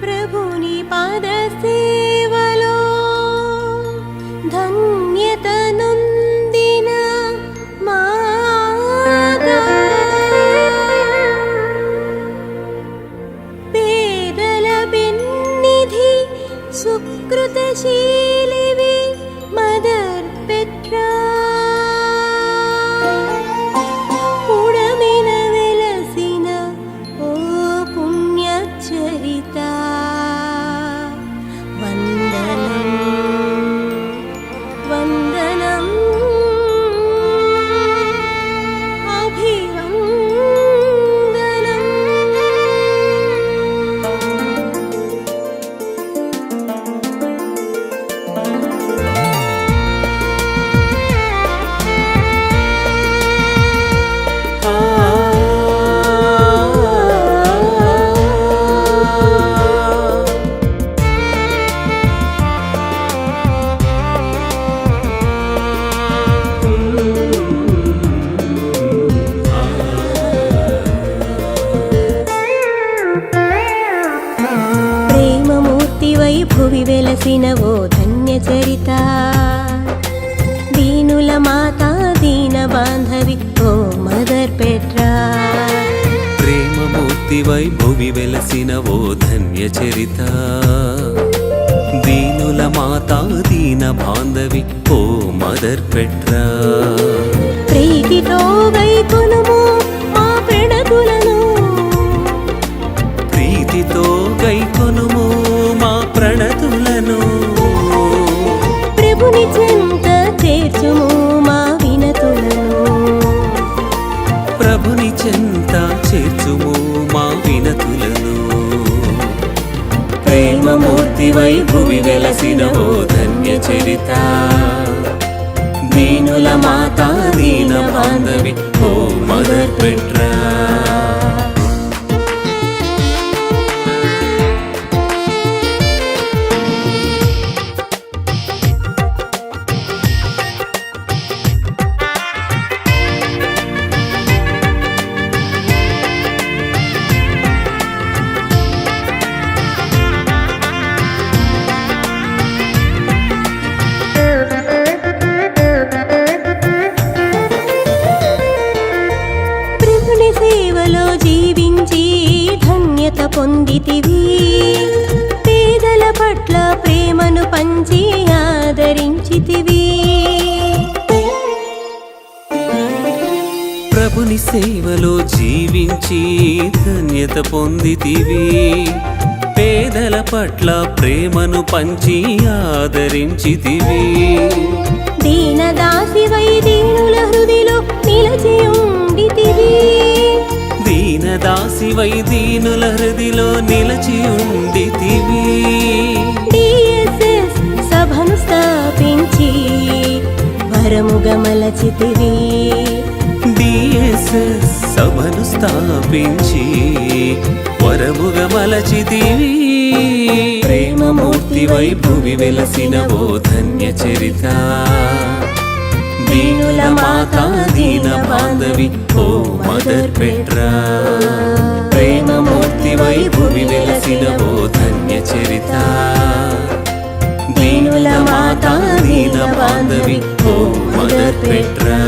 ప్రభుని పాద సేవలో ధన్యత నొందిన మాతా, పేదల పెన్నిధి సుకృతశీలివి మదర్ పెట్రా, ఉడమిన వెలసిన ఓ పుణ్యచరిత వందనం వందనం అభివందనం. ప్రేమమూర్తివై భువి వెలసిన ఓ ధన్య చరిత, దీనుల మాతా దీన బాంధవి ఓ మదర్ పెట్రా. ప్రేమమూర్తివై భువి వెలసిన ఓ ధన్య చరిత, దీనుల మాతా దీన బాంధవి ఓ మదర్ పెట్రా. ప్రీతితో గైకొనుము మా ప్రణతులను, ప్రీతితో గైకొనుము మా ప్రణతులను, ప్రభుని చెంత చేర్చుము మా వినతులను, ప్రభుని చెంత చేర్చుము మా వినతులను. ప్రేమమూర్తివై భువి వెలసిన ఓ ధన్య చరిత, దీనుల మాతా దీన బాంధవి ఓ మదర్ పెట్రా. ప్రభుని సేవలో జీవించి ధన్యత పొందితివి, పేదల పట్ల ప్రేమను పంచి ఆదరించితివి. ప్రభుని సేవలో జీవించి ధన్యత పొందితివి, పేదల పట్ల ప్రేమను పంచి ఆదరించితివి. దీనదాసివై దీనుల హృదిలో నిలచియుండితివి, దీనదాసివై దీనుల హృదిలో నిలచి ఉండితివి. DSS సభను స్థాపించి వరముగా మలచితివి, DSS సభను స్థాపించి వరముగా మలచితివి. ప్రేమమూర్తివై భువి వెలసిన ఓ ధన్య చరిత, దీనుల మాతా దీన బాంధవి ఓ మదర్ పెట్రా. ప్రేమమూర్తివై భువి వెలసిన ఓ ధన్య చరిత, దీనుల మాతా దీన బాంధవి ఓ మదర్ పెట్రా.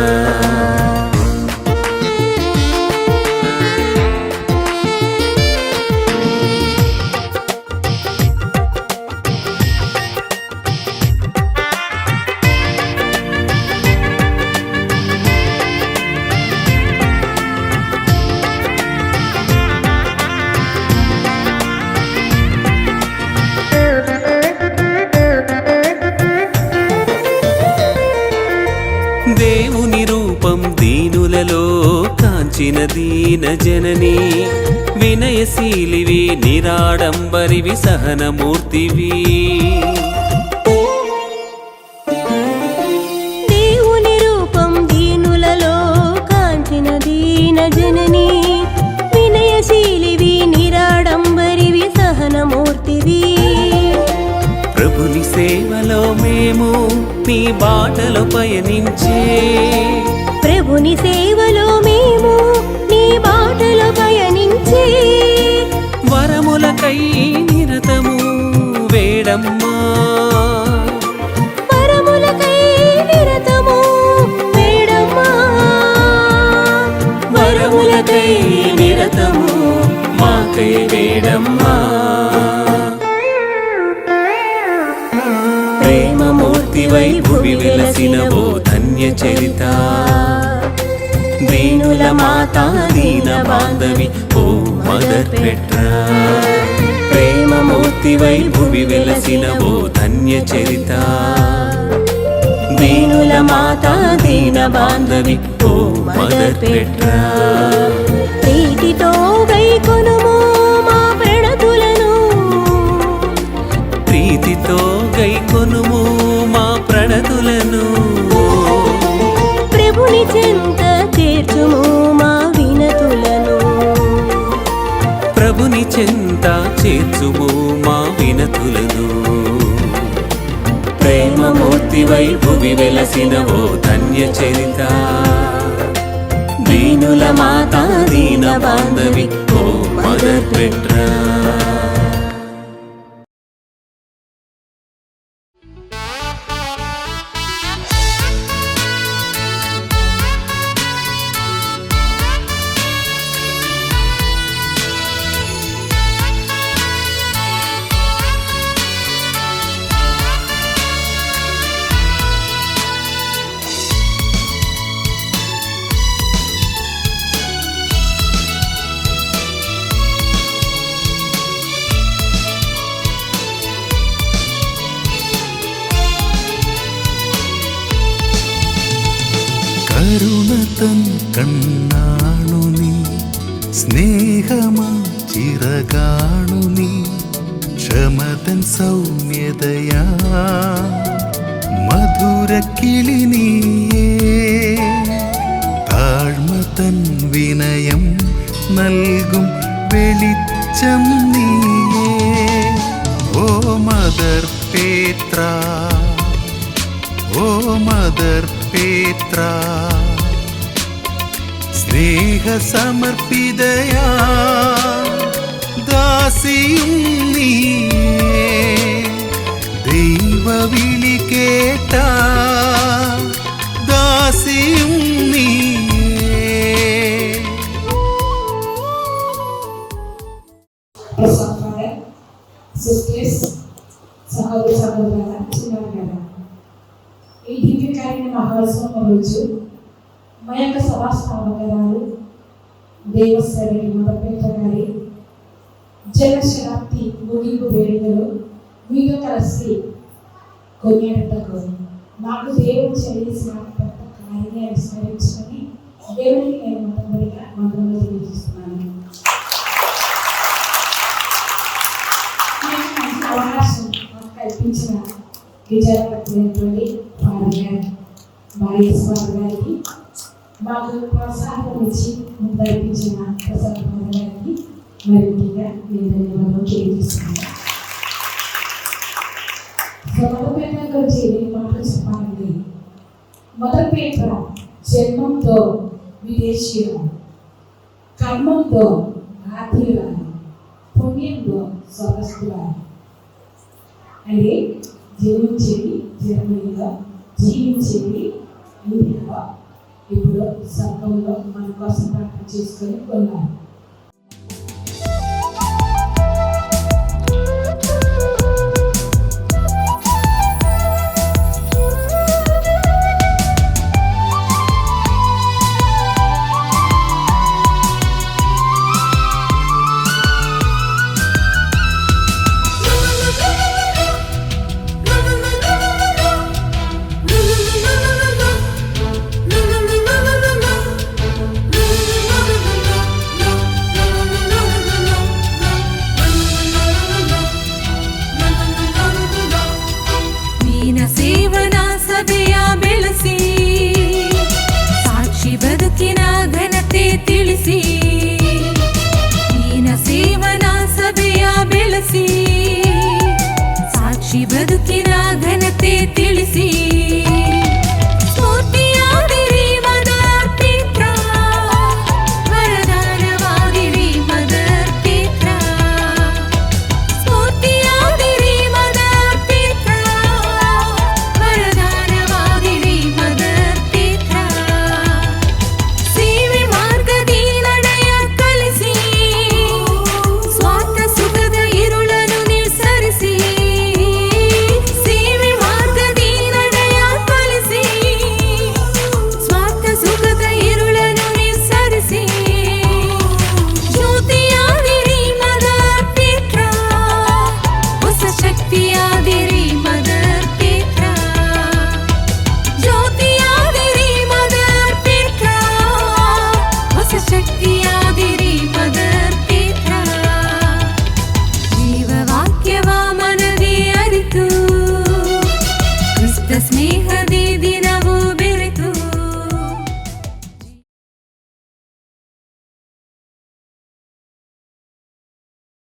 దేవుని రూపం దీనులలో కాంచిన దీన జనని, వినయశీలివి నిరాడంబరివి సహనమూర్తివి. దేవుని రూపం దీనులలో కాంచిన దీన జనని, వినయశీలివి నిరాడంబరివి సహనమూర్తివి. ప్రభుని సేవలో మేము నీ బాటలో పయనించే, ప్రభుని సేవలో మేము నీ బాటలో పయనించే, వరములకై నిరత వేడమ్మా వరములకై నిరతము వేడమ్మా వరములకై నిరతము మాకై వేడమ్మా ప్రేమమూర్తివై భువి వెలసినవో ధన్య చరిత దీనుల మాతా దీన బాంధవి ఓ మదర్ పెట్రా ప్రేమమూర్తివై భువి వెలసినవో ధన్య చరిత దీనుల మాతా దీన బాంధవి ఓ మదర్ పెట్రా ప్రీతితో గైకొనుము మా ప్రణతులను ప్రీతితో గైకొనుము మా ప్రణతులను ప్రభుని చెంత చేర్చుము మా వినతులను ప్రభుని చెంత చేర్చుము మా వినతులను ప్రేమమూర్తివై భువి వెలసినవో ధన్య చరిత దీనుల మాతా దీన బాంధవి ఓ మదర్ పెట్రా കരുണതൻ കണ്ണാണു നീ സ്നേഹമാ ചിറകാണു നീ ക്ഷമതൻ സൗമ്യതയാ മധുരക്കിളി നീയേ താഴ്മതൻ വിനയം നൽകും വെളിച്ചം നീയേ ഓ മദർ പേത്രാ ഓ മദർ പേത്രാ സ്നേഹ സമർപ്പിതയാ ദാസിയും നീയേ ദൈവ വിളി കേട്ട ദാസിയും നീയേ సిస్టర్స్ సహోదరి సహోదరులారా చిన్నారులారా ఈ దివ్యకార్య మహోత్సవం రోజు మా యొక్క సభాస్థాపకురాలు దేవశ్రీ మదపేట గారి జనశతాబ్ది ముగింపు వేడుకలు మీతో కలిసి కొనియాడటకు మాకు దేవుడు చేసిన పెద్ద కార్యాన్ని స్మరించుకొని దేవుడికి నేను మొట్టమొదటిగా వందనాలు తెలియజేస్తున్నాను. అవకాశం కల్పించిన విజయపట్టినటువంటి ఫాదర్ గారు భార్యేశ్వర గారికి మాకు ప్రోత్సాహం ఇచ్చి నడిపించిన ప్రసాద్ ఫాదర్ గారికి మరి ముఖ్యంగా నేను ధన్యవాదాలు తెలియజేస్తున్నాను. మొదలుపేట గురించి నేను మాటలు చెప్పాలండి. మొదలుపేట జన్మంతో విదేశీయులు, కర్మంతో ఆత్మీయురాలు, పుణ్యంతో స్వస్థురాలు అంటే జీవించేది జర్మనీలో, జీవించేది ఇండియాలో, ఇప్పుడు సంఘంలో మన కోసం ప్రార్థన చేసుకొని కొన్నారు. ಸಾಕ್ಷಿ ಬದುಕಿನ ಘನತೆ ತಿಳಿಸಿ